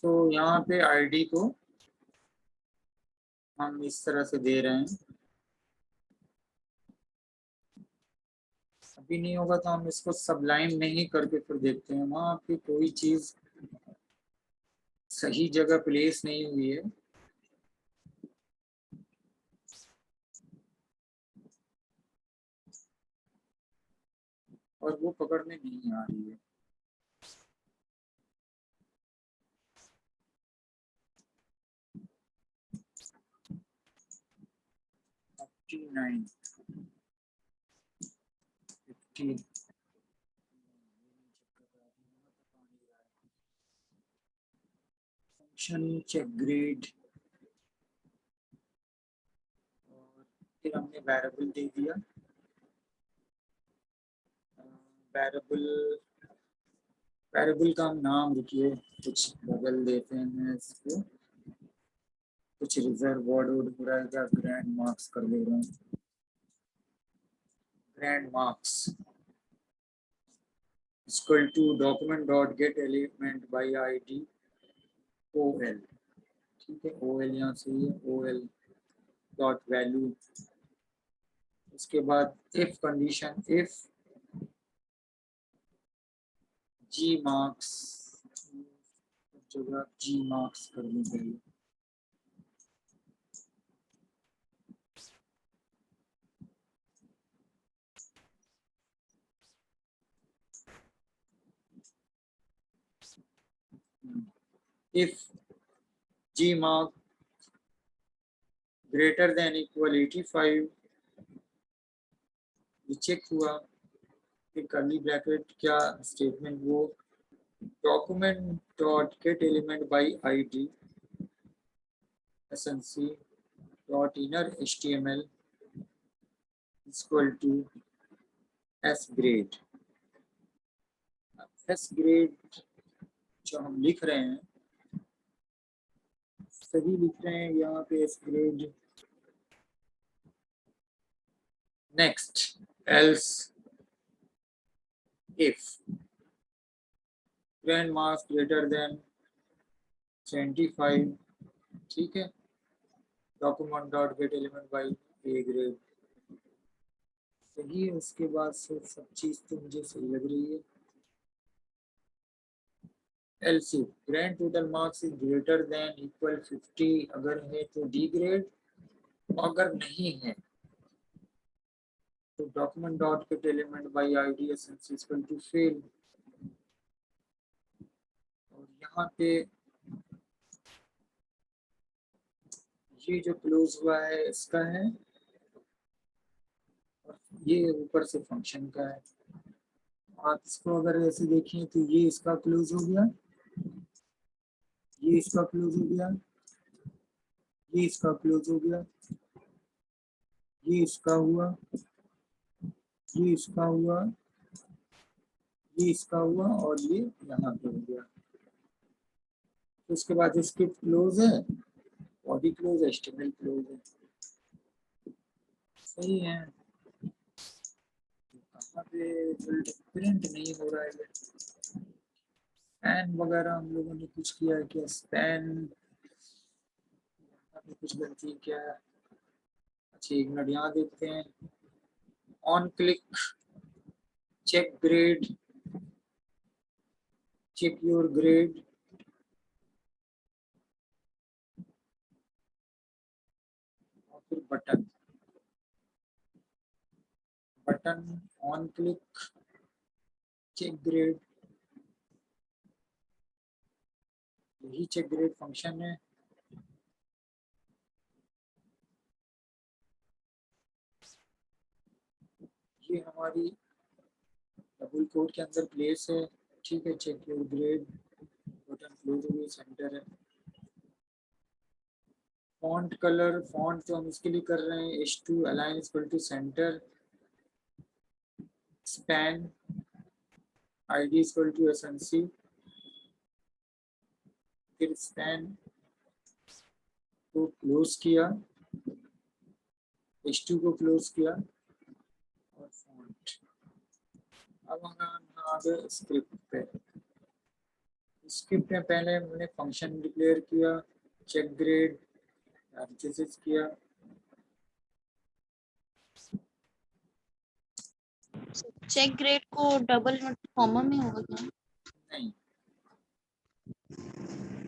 तो यहाँ पे आईडी को हम इस तरह से दे रहे हैं। अभी नहीं होगा तो हम इसको सबलाइन नहीं करके फिर देखते हैं। वहाँ पे कोई चीज सही जगह प्लेस नहीं हुई है। और वो पकड़ने नहीं आ रही है। नाइन 50 फंक्शन चेक ग्रेड और फिर हमने वेरिएबल दे दिया। वेरिएबल वेरिएबल का हम नाम रुकिए कुछ बदल देते हैं इसको। कुछ रिजर्व वर्ड हो रहा है क्या? ग्रैंड मार्क्स कर दे रहे हैं। Grand marks equal to document dot get element by ID OL। ठीक है, OL यहाँ से ही है, OL डॉट वैल्यू। उसके बाद if condition, if G marks, जगह जी मार्क्स करनी चाहिए। If G mark greater than equal 85, ये चेक हुआ। फिर कर्ली ब्रैकेट क्या स्टेटमेंट, वो document dot get element by ID snc dot inner html equal to s grade. s grade जो हम लिख रहे हैं सभी लिख रहे हैं यहाँ पे s grade. Next else if grand marks greater than 75, ठीक है, document dot get element by A grade सही है। उसके बाद से सब चीज तो मुझे सही लग रही है। LC grand total marks is greater than equal 50, अगर है तो डी ग्रेड, अगर नहीं है तो document dot get element by ID essence equal to fail. और यहाँ पे ये जो क्लोज हुआ है इसका है, और ये ऊपर से फंक्शन का है। आप इसको अगर ऐसे देखें तो ये इसका क्लोज हो गया, ये इसका क्लोज हो गया, ये इसका क्लोज हो गया, ये इसका हुआ, ये इसका हुआ, ये इसका हुआ, और ये यहाँ पे हो गया। तो उसके बाद स्क्रिप्ट क्लोज है, बॉडी क्लोज है, HTML क्लोज है। सही है। कहाँ पे प्रिंट नहीं हो रहा है? स्पैन वगैरह हम लोगों ने कुछ किया है क्या? स्पैन कुछ गलती क्या है? अच्छा एक मिनट यहाँ देखते हैं। On click check grade, check your grade, और फिर button, button on click check grade, यही चेक ग्रेड फंक्शन है। ये हमारी डबल कोड के अंदर प्लेस है। ठीक है, check your grade, button close हो गई, सेंटर है। फॉन्ट कलर, फॉन्ट तो हम इसके लिए कर रहे हैं H2 align equal to centre, span ID equal to SNC, फिर स्पैन को क्लोज किया, H2 को क्लोज किया, और फॉन्ट। अब हम आ गए स्क्रिप्ट पे। स्क्रिप्ट में पहले हमने फंक्शन डिक्लेयर किया, चेक ग्रेड किया, चेक ग्रेड को डबल कॉमा में होगा क्या? नहीं,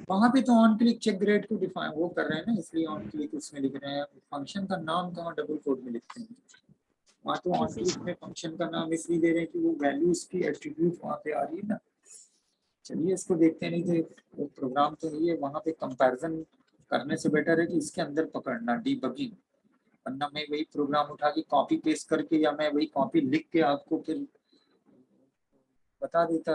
वहां पे तो ऑन क्लिक चेक ग्रेड को डिफाइन वो कर रहे हैं ना, इसलिए ऑन क्लिक उसमें लिख रहे हैं। फंक्शन का नाम कहाँ डबल कोट में लिखते हैं? वहाँ तो ऑन क्लिक में फंक्शन का नाम इसलिए दे रहे हैं कि वो वैल्यूज की एट्रीब्यूट वहाँ पे आ रही है ना। चलिए इसको देखते हैं, नहीं तो प्रोग्राम तो नहीं है, वहाँ पे कंपैरिजन करने से बेटर है कि इसके अंदर पकड़ना डीबगिंग, वरना मैं वही प्रोग्राम उठा के कॉपी पेस्ट करके या मैं वही कॉपी लिख के आपको फिर बता देता,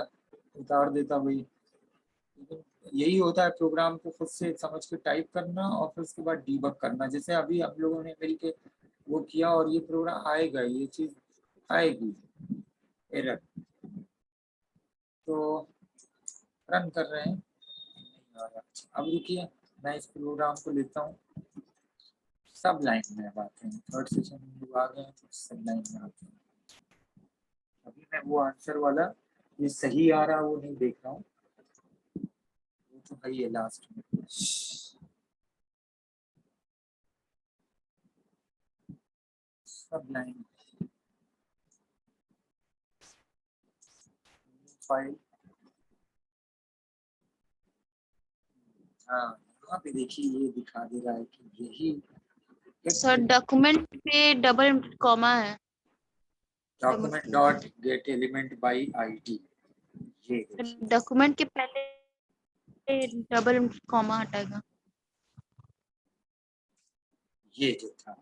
उतार देता वही। लेकिन यही होता है प्रोग्राम को खुद से समझ के टाइप करना और फिर उसके बाद डीबग करना। जैसे अभी हम लोगों ने मिलके वो किया और ये प्रोग्राम आएगा, ये चीज आएगी एरर, तो रन कर रहे हैं, नहीं आ रहा। अब रुकिए मैं इस प्रोग्राम को लेता हूँ, सब लाइन में अब आते हैं, थर्ड सेशन में लोग आ गए हैं तो सब लाइन में आते हैं। अभी मैं वो आंसर वाला ये सही आ रहा वो नहीं देख रहा हूँ, वो तो है ही है लास्ट में। सब लाइन फाइल, हाँ यहाँ पे देखिए ये दिखा दे रहा है कि यही सर डॉक्यूमेंट पे डबल कॉमा है। Document dot get element by ID, ये देखिए डॉक्यूमेंट के पहले डबल कॉमा हटाएगा। ये जो था,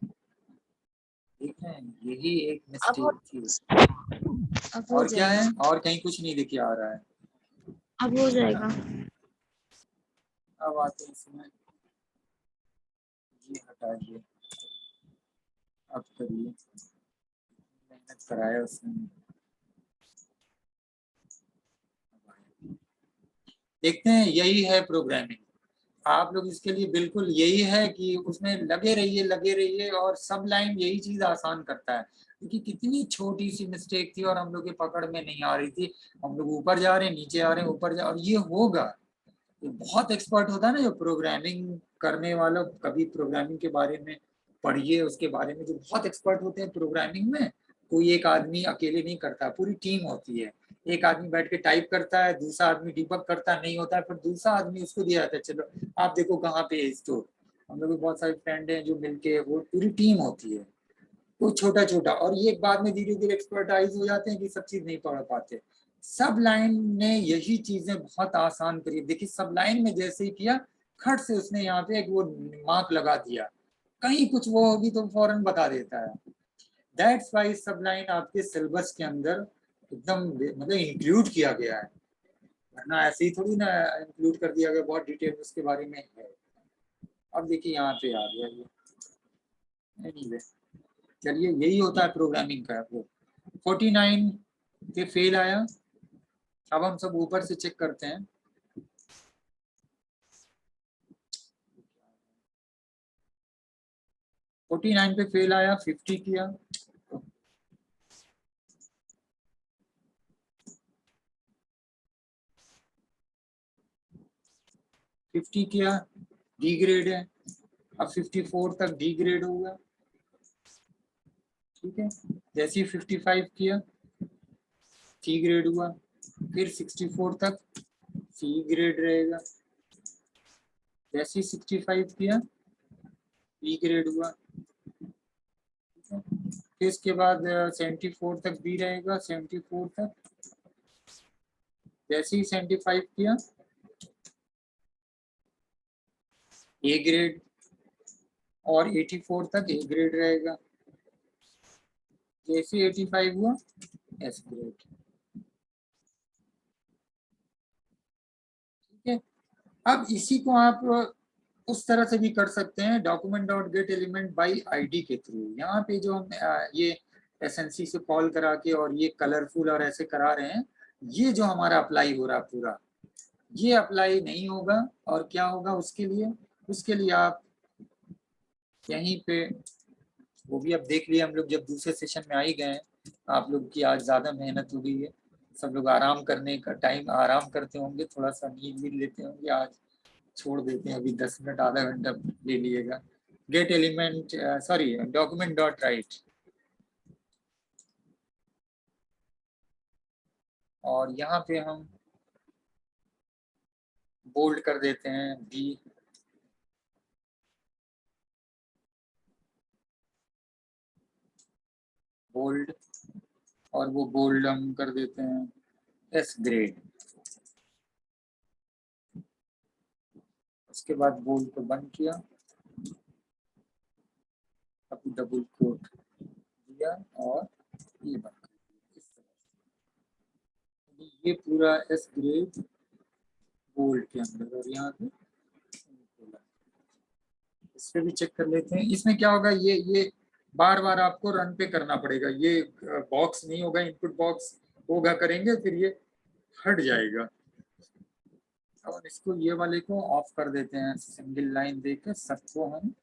ठीक है, यही एक अब मिस्टेक थी। हो और क्या है, जाएगा। और कहीं कुछ नहीं दिखे आ रहा है, अब हो है ना। जाएगा। अब आते हैं इसमें, ये हटाइए, अब करिए, मेहनत कराया उसने। देखते हैं, यही है प्रोग्रामिंग। आप लोग इसके लिए बिल्कुल यही है कि उसमें लगे रहिए और सब लाइन यही चीज आसान करता है, क्योंकि कितनी छोटी सी मिस्टेक थी और हम लोग के पकड़ में नहीं आ रही थी। हम लोग ऊपर जा रहे हैं, नीचे आ रहे हैं, ऊपर जा, और ये होगा। ये बहुत एक्सपर्ट होता है ना जो प्रोग्रामिंग करने वाला, कभी प्रोग्रामिंग के बारे में पढ़िए, उसके बारे में जो बहुत एक्सपर्ट होते हैं प्रोग्रामिंग में, कोई एक आदमी अकेले नहीं करता, पूरी टीम होती है। एक आदमी बैठ के टाइप करता है, दूसरा आदमी डिबग करता नहीं होता है, फिर दूसरा आदमी उसको दिया जाता है, चलो आप देखो कहाँ पे है स्टोर। हम लोग बहुत सारे फ्रेंड हैं जो मिलके, वो पूरी टीम होती है, वो छोटा छोटा, और ये बाद में धीरे धीरे एक्सपर्टाइज हो जाते हैं कि सब चीज नहीं पढ़ पाते। सब लाइन ने यही चीजें बहुत आसान करी। देखिए सब लाइन में जैसे ही किया, खट से उसने यहाँ पे एक वो मार्क लगा दिया, कहीं कुछ वो होगी तो फौरन बता देता है। दैट्स वाई सब लाइन आपके सिलेबस के अंदर एकदम मतलब इंक्लूड किया गया है, वरना ऐसे ही थोड़ी ना इंक्लूड कर दिया गया, बहुत डिटेल उसके बारे में है। अब देखिए यहाँ पे आ गया ये, एनीवे चलिए यही होता है प्रोग्रामिंग का। वो 49 पे फेल आया, अब हम सब ऊपर से चेक करते हैं। 49 पे फेल आया, 50 किया, फिफ्टी किया, डी ग्रेड है। अब 54 तक डी ग्रेड होगा, ठीक है। जैसे ही 55 किया, सी ग्रेड हुआ, फिर 64 तक सी ग्रेड रहेगा। जैसे ही 65 किया, बी ग्रेड हुआ, फिर इसके बाद 74 तक बी रहेगा, 74 तक। जैसे ही 75 किया, ए ग्रेड, और 84 तक ए ग्रेड रहेगा। जैसे 85 हुआ, एस ग्रेड, ठीक है। अब इसी को आप उस तरह से भी कर सकते हैं, document dot get element by ID के थ्रू। यहाँ पे जो हम ये एसएनसी से कॉल करा के और ये कलरफुल और ऐसे करा रहे हैं, ये जो हमारा अप्लाई हो रहा पूरा, ये अप्लाई नहीं होगा। और क्या होगा उसके लिए, उसके लिए आप यहीं पे, वो भी अब देख लिया हम लोग जब दूसरे सेशन में आ ही गए हैं, आप लोग की आज ज़्यादा मेहनत हो गई है, सब लोग आराम करने का टाइम आराम करते होंगे, थोड़ा सा नींद भी लेते होंगे। आज छोड़ देते हैं, अभी 10 मिनट आधा घंटा ले लिएगा। Get element sorry document dot right, और यहाँ पे हम बोल्ड कर देते हैं बी, बोल्ड, और वो बोल्ड हम कर देते हैं एस ग्रेड। उसके बाद बोल्ड को बंद किया, अभी डबल कोट दिया और ये बंद कर दिया। इस तरह से ये पूरा एस ग्रेड बोल्ड के अंदर, और यहाँ पे इस पे भी चेक कर लेते हैं। इसमें क्या होगा, ये बार बार आपको रन पे करना पड़ेगा, ये बॉक्स नहीं होगा, इनपुट बॉक्स होगा करेंगे फिर ये हट जाएगा। और इसको ये वाले को ऑफ कर देते हैं, सिंगल लाइन देकर सबको हम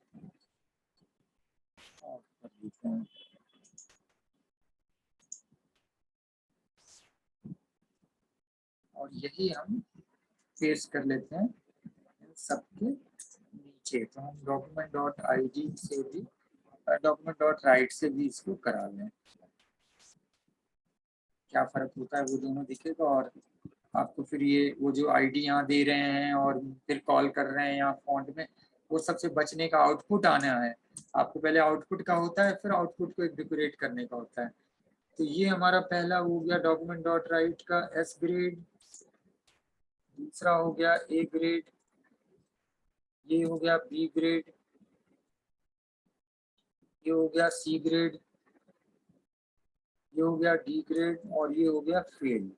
ऑफ कर देते हैं। और यही हम पेस्ट कर लेते हैं सबके नीचे। तो हम डॉक्यूमेंट डॉट आईडी से भी, डॉक्यूमेंट डॉट राइट से भी इसको करा लें। क्या फर्क होता है वो दोनों दिखेगा, और आपको फिर ये वो जो आईडी यहाँ दे रहे हैं और फिर कॉल कर रहे हैं यहाँ फॉन्ट में, वो सबसे बचने का आउटपुट आना है। आपको पहले आउटपुट का होता है, फिर आउटपुट को डेकोरेट करने का होता है। तो ये हमारा पहला हो गया डॉक्यूमेंट डॉट राइट का एस ग्रेड, दूसरा हो गया ए ग्रेड, ये हो गया बी ग्रेड, ये हो गया सी ग्रेड, ये हो गया डी ग्रेड, और ये हो गया फेल।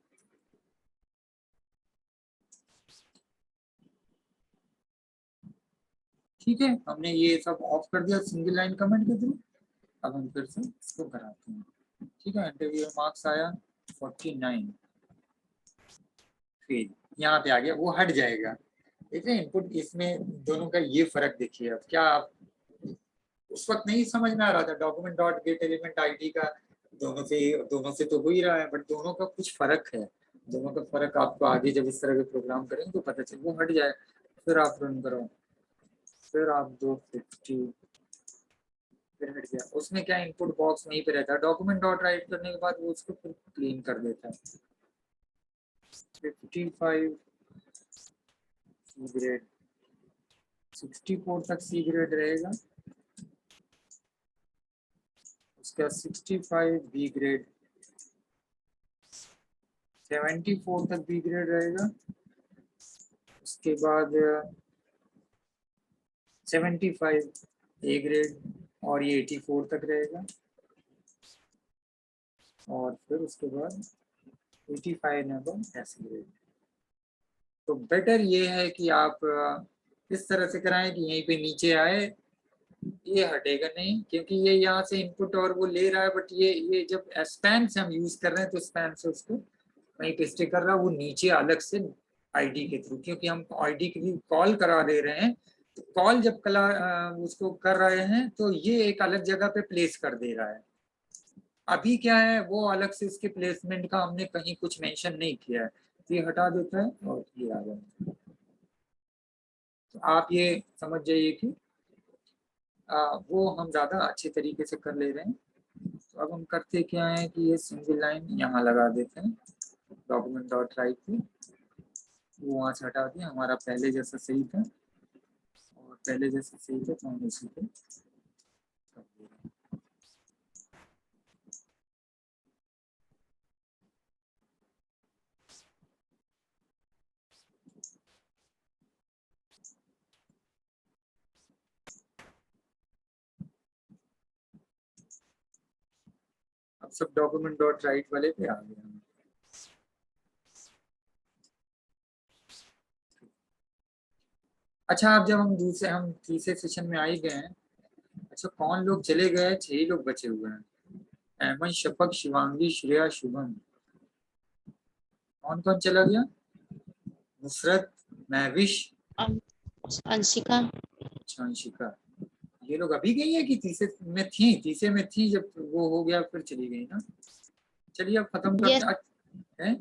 ठीक है, हमने ये सब ऑफ कर दिया सिंगल लाइन कमेंट के थ्रू। अब हम फिर से इसको कराते हैं। ठीक है, इंटरव्यू मार्क्स आया 49, फेल यहाँ पे आ गया, वो हट जाएगा। देखिए इनपुट इसमें दोनों का ये फर्क देखिए। अब क्या आप उस वक्त नहीं समझ में आ रहा था document dot get element ID का, दोनों से तो हो ही रहा है, बट दोनों का कुछ फर्क है। दोनों का फर्क आपको आगे जब इस तरह के प्रोग्राम करेंगे तो पता चले, वो हट जाए। फिर आप रन करो, फिर आप 250, फिर हट गया। उसमें क्या इनपुट बॉक्स वहीं पे रहता है, डॉक्यूमेंट डॉट राइट करने के बाद वो उसको फिर क्लीन कर देता है। 55 सी ग्रेड, 64 तक सी ग्रेड रहेगा, उसका 65 बी ग्रेड, 74 तक बी ग्रेड रहेगा, उसके बाद 75 ए ग्रेड, और ये 84 तक रहेगा, और फिर उसके बाद 85 नंबर एस ग्रेड। तो बेटर ये है कि आप इस तरह से कराएं कि यहीं पे नीचे आए, ये हटेगा नहीं, क्योंकि ये यहाँ से इनपुट और वो ले रहा है, बट ये जब स्पैन से हम यूज कर रहे हैं तो स्पैन से उसको वहीं पे स्टे कर रहा है, वो नीचे अलग से आईडी के थ्रू, क्योंकि हम आईडी के लिए कॉल करा दे रहे हैं। तो कॉल जब उसको कर रहे हैं तो ये एक अलग जगह पे प्लेस कर दे रहा है। अभी क्या है, वो अलग से इसके प्लेसमेंट का हमने कहीं कुछ मेंशन नहीं किया है, तो ये हटा देता है और ये आ जाता है। तो आप ये समझ जाइए कि वो हम ज़्यादा अच्छे तरीके से कर ले रहे हैं। तो अब हम करते क्या है कि ये सिंगल लाइन यहाँ लगा देते हैं डॉक्यूमेंट डॉट राइट पे, वो वहाँ से हटा दिया, हमारा पहले जैसा सही था, और पहले जैसा सही था तो हम उसी पे कर दे रहे हैं। अब सब डॉक्यूमेंट डॉट राइट वाले पे आ गए हम। अच्छा, अब जब हम तीसरे सेशन में आ ही गए हैं। अच्छा, कौन लोग चले गए? 6 ही लोग बचे हुए हैं, अहमद, शफक, शिवांगी, श्रेया, शुभम। कौन कौन चला गया? नुसरत, महविश, अंशिका। अच्छा अंशिका। ये लोग अभी गई है कि तीसरे में थी जब वो हो गया फिर चली गई ना? चलिए अब खत्म करते हैं। है?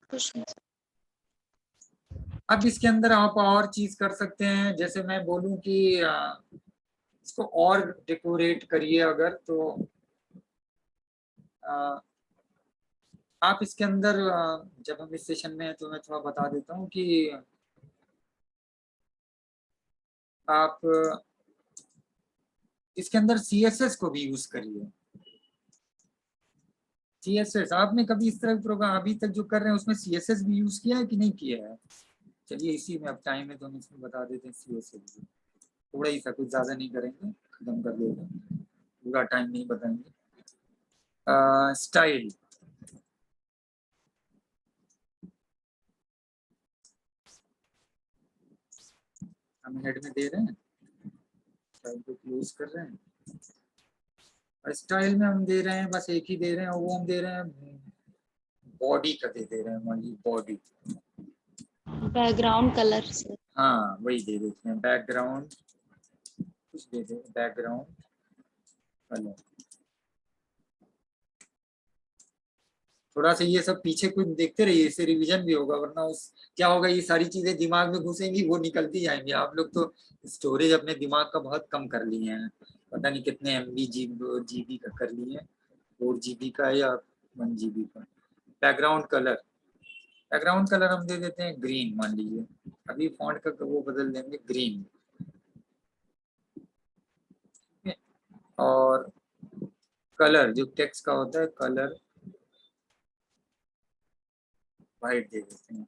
कुछ नहीं। अब इसके अंदर आप और चीज कर सकते हैं, जैसे मैं बोलूं कि इसको और डेकोरेट करिए अगर, तो आप इसके अंदर जब हम इस सेशन में हैं तो मैं थोड़ा बता देता हूँ कि आप इसके अंदर CSS को भी यूज करिए। CSS आपने कभी इस तरह का प्रोग्राम अभी तक जो कर रहे हैं उसमें CSS भी यूज किया है कि नहीं किया है? चलिए इसी में अब टाइम है तो हम इसमें बता देते हैं CSS भी। थोड़ा ही सा, कुछ ज्यादा नहीं करेंगे, खत्म कर लेते हैं, पूरा टाइम नहीं बताएंगे। स्टाइल, हम हेड में दे रहे हैं, स्टाइल को क्लोज कर रहे हैं, और स्टाइल में हम दे रहे हैं बस एक ही दे रहे हैं, और वो हम दे रहे हैं बॉडी का दे रहे हैं, मान लीजिए बॉडी। बैकग्राउंड कलर से। हाँ वही दे देते हैं, बैकग्राउंड कुछ दे दें, बैकग्राउंड कलर। थोड़ा सा ये सब पीछे कुछ देखते रहिए, इससे रिवीजन भी होगा, वरना उस क्या होगा, ये सारी चीजें दिमाग में घुसेंगी, वो निकलती जाएंगी। आप लोग तो स्टोरेज अपने दिमाग का बहुत कम कर लिए हैं, पता नहीं कितने MB GB का कर लिए हैं, 4 GB का या 1 GB का। बैकग्राउंड कलर, बैकग्राउंड कलर हम दे देते हैं ग्रीन, मान लीजिए अभी फॉन्ट का वो बदल देंगे ग्रीन। और कलर जो टेक्स्ट का होता है, कलर वाइट दे देते हैं,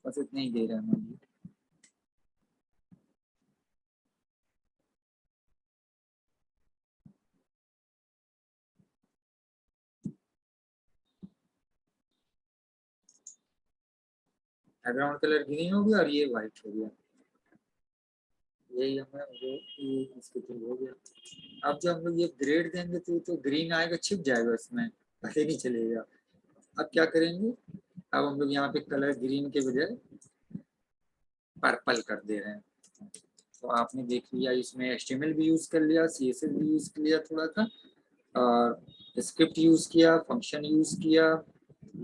बस इतना ही दे रहे हैं मान लीजिए। बैकग्राउंड कलर ग्रीन हो गया और ये वाइट हो गया, यही हमें वो इसके थ्रू हो गया। अब जब हम लोग ये ग्रेड देंगे तो ग्रीन आएगा, छिप जाएगा इसमें, पता ही नहीं चलेगा। अब क्या करेंगे, अब हम लोग यहाँ पे कलर ग्रीन के बजाय पर्पल कर दे रहे हैं। तो आपने देख लिया, इसमें HTML भी यूज कर लिया, CSS भी यूज कर लिया थोड़ा सा, और स्क्रिप्ट यूज किया, फंक्शन यूज किया,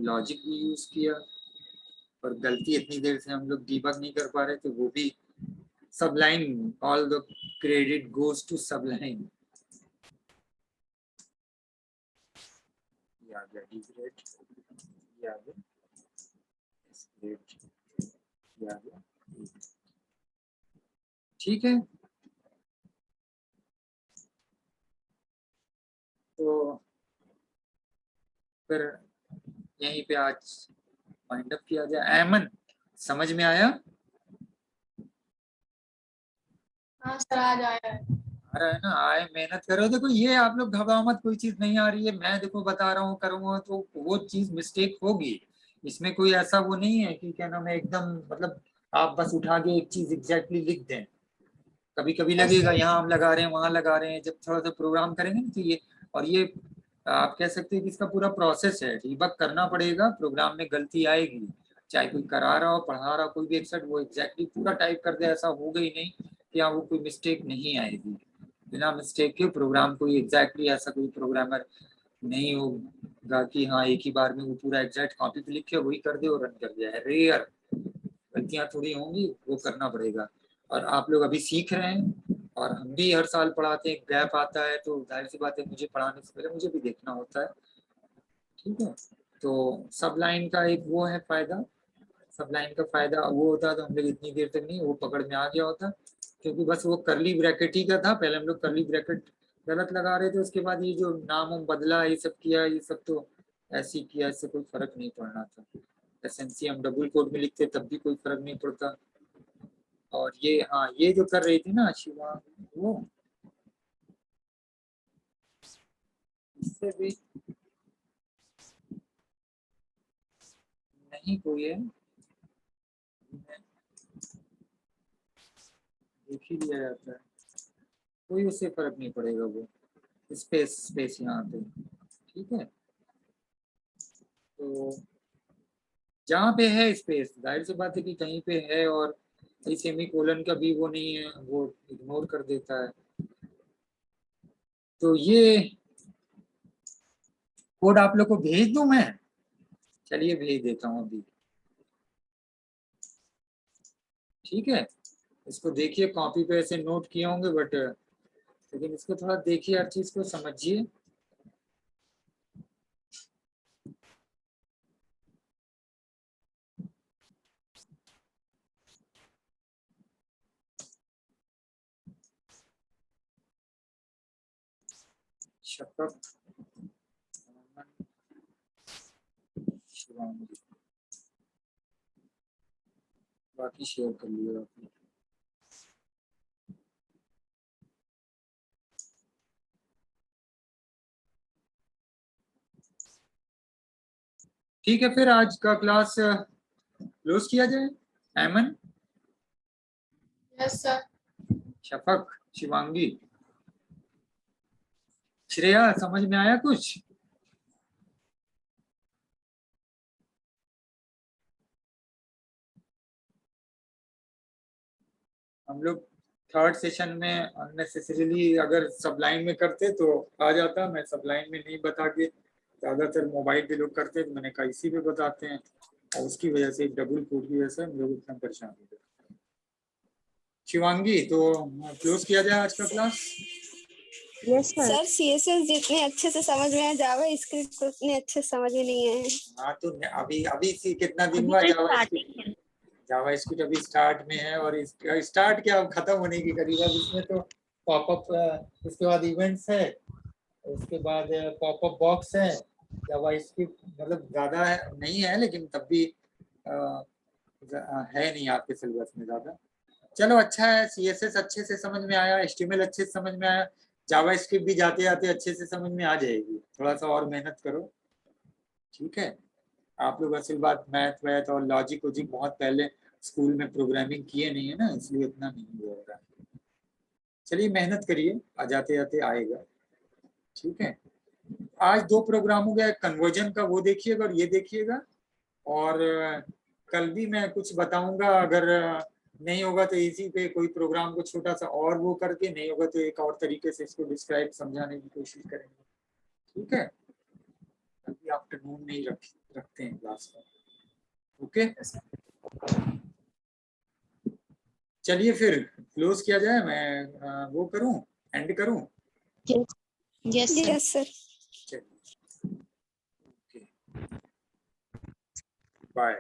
लॉजिक भी यूज किया, और गलती इतनी देर से हम लोग डीबग नहीं कर पा रहे थे वो भी Sublime, all the credit goes to Sublime. ये आ गया डिग्रेड, ये आ गया स्क्रिप्ट, ये आ गया, ठीक है। तो फिर यहीं पे आज वाइंड अप किया जाए। ऐमन, समझ में आया? हाँ सर, आ जाए। आ रहा है ना? आए, मेहनत करो। देखो ये आप लोग घबराओ मत, कोई चीज नहीं आ रही है, मैं देखो बता रहा हूँ करूँगा तो वो चीज मिस्टेक होगी, इसमें कोई ऐसा वो नहीं है कि क्या नाम है एकदम, मतलब आप बस उठा के एक चीज एग्जैक्टली लिख दें। कभी कभी लगेगा यहाँ हम लगा रहे हैं वहां लगा रहे हैं, जब थोड़ा सा प्रोग्राम करेंगे ना तो ये, और ये आप कह सकते हैं कि इसका पूरा प्रोसेस है, डीबग करना पड़ेगा, प्रोग्राम में गलती आएगी, चाहे कोई करा रहा हो पढ़ा रहा हो, कोई भी एक साइड वो एग्जैक्टली पूरा टाइप कर दे, ऐसा होगा ही नहीं कि हाँ वो कोई मिस्टेक नहीं आएगी। बिना मिस्टेक के प्रोग्राम कोई एग्जैक्टली ऐसा कोई प्रोग्रामर नहीं होगा कि हाँ एक ही बार में वो पूरा एग्जैक्ट कॉपी पे लिख के वही कर दे और रन कर दिया है। रेयर गलतियां थोड़ी होंगी, वो करना पड़ेगा। और आप लोग अभी सीख रहे हैं, और हम भी हर साल पढ़ाते हैं, गैप आता है तो जाहिर सी बात है मुझे पढ़ाने से पहले मुझे भी देखना होता है, ठीक है। तो सब लाइन का एक वो है फायदा, सब लाइन का फायदा वो होता है तो हम लोग इतनी देर तक नहीं वो पकड़ में आ गया होता, क्योंकि बस वो करली ब्रैकेट ही का था, पहले हम लोग करली ब्रैकेट गलत लगा रहे थे, उसके बाद ये जो नाम बदला ये सब किया, ये सब तो ऐसे ही किया, इससे कोई फर्क नहीं पड़ना था। एसएनसी हम डबल कोड में लिखते तब भी कोई फर्क नहीं पड़ता। और ये हाँ ये जो कर रही थी ना शिवा, वो इससे भी नहीं कोई है, देख ही लिया जाता है, कोई उससे फर्क नहीं पड़ेगा, वो स्पेस स्पेस यहाँ पे, ठीक है। तो जहाँ पे है स्पेस, जाहिर सी बात है कि कहीं पे है, और सेमी कोलन का भी वो नहीं है, वो इग्नोर कर देता है, तो ये कोड आप लोग को भेज दूं मैं? चलिए भेज देता हूँ अभी। ठीक है, इसको देखिए, कॉपी पे ऐसे नोट किए होंगे बट लेकिन इसको थोड़ा देखिए, हर चीज को समझिए। शपथ, शिवांगी, बाकी शेयर कर लिया आपने। ठीक है, फिर आज का क्लास क्लोज किया जाए। Aiman, yes sir. शफक, शिवांगी, श्रेया, समझ में आया कुछ? हम लोग थर्ड सेशन में अननेसेसरीली अगर सबलाइन में करते तो आ जाता, मैं सबलाइन में नहीं बता के, ज्यादातर मोबाइल पे लोग करते, तो मैंने कहा इसी पे बताते हैं, और उसकी वजह से डबल कोड की वजह से हम लोग इतना परेशान हो गए। शिवांगी, तो क्लोज किया जाए आज का class? Yes sir. Sir CSS जितने अच्छे से समझ में आया, जावा स्क्रिप्ट उतने अच्छे से समझ में नहीं आए। हाँ, तो अभी अभी कितना दिन हुआ जावा स्क्रिप्ट? जावा स्क्रिप्ट अभी स्टार्ट में है, और स्टार्ट क्या, अब खत्म होने की करीब। अब इसमें तो पॉपअप, उसके बाद इवेंट्स है, उसके बाद पॉपअप बॉक्स है। जावा स्क्रिप्ट मतलब ज्यादा नहीं है, लेकिन तब भी है नहीं आपके सिलेबस में ज्यादा। चलो अच्छा है, सीएसएस अच्छे से समझ में आया, एचटीएमएल अच्छे से समझ में आया, जावा स्क्रिप्ट भी जाते जाते अच्छे से समझ में आ जाएगी। थोड़ा सा और मेहनत करो, ठीक है। आप लोग असल बात मैथ वैथ और लॉजिक वॉजिक बहुत पहले स्कूल में प्रोग्रामिंग किए नहीं है ना, इसलिए इतना नहीं हो रहा है। चलिए मेहनत करिए, आ जाते जाते आएगा, ठीक है। आज 2 प्रोग्राम हो गया, कन्वर्जन का वो देखिएगा और ये देखिएगा, और कल भी मैं कुछ बताऊंगा। अगर नहीं होगा तो इसी पे कोई प्रोग्राम को छोटा सा और वो करके, नहीं होगा तो एक और तरीके से इसको डिस्क्राइब समझाने की कोशिश करेंगे, ठीक है। अभी आफ्टरनून में ही रखते हैं क्लास में, ओके। चलिए फिर क्लोज किया जाए, मैं वो करूं, एंड करूं? Yes sir. Yes sir. चलिए, ओके, बाय।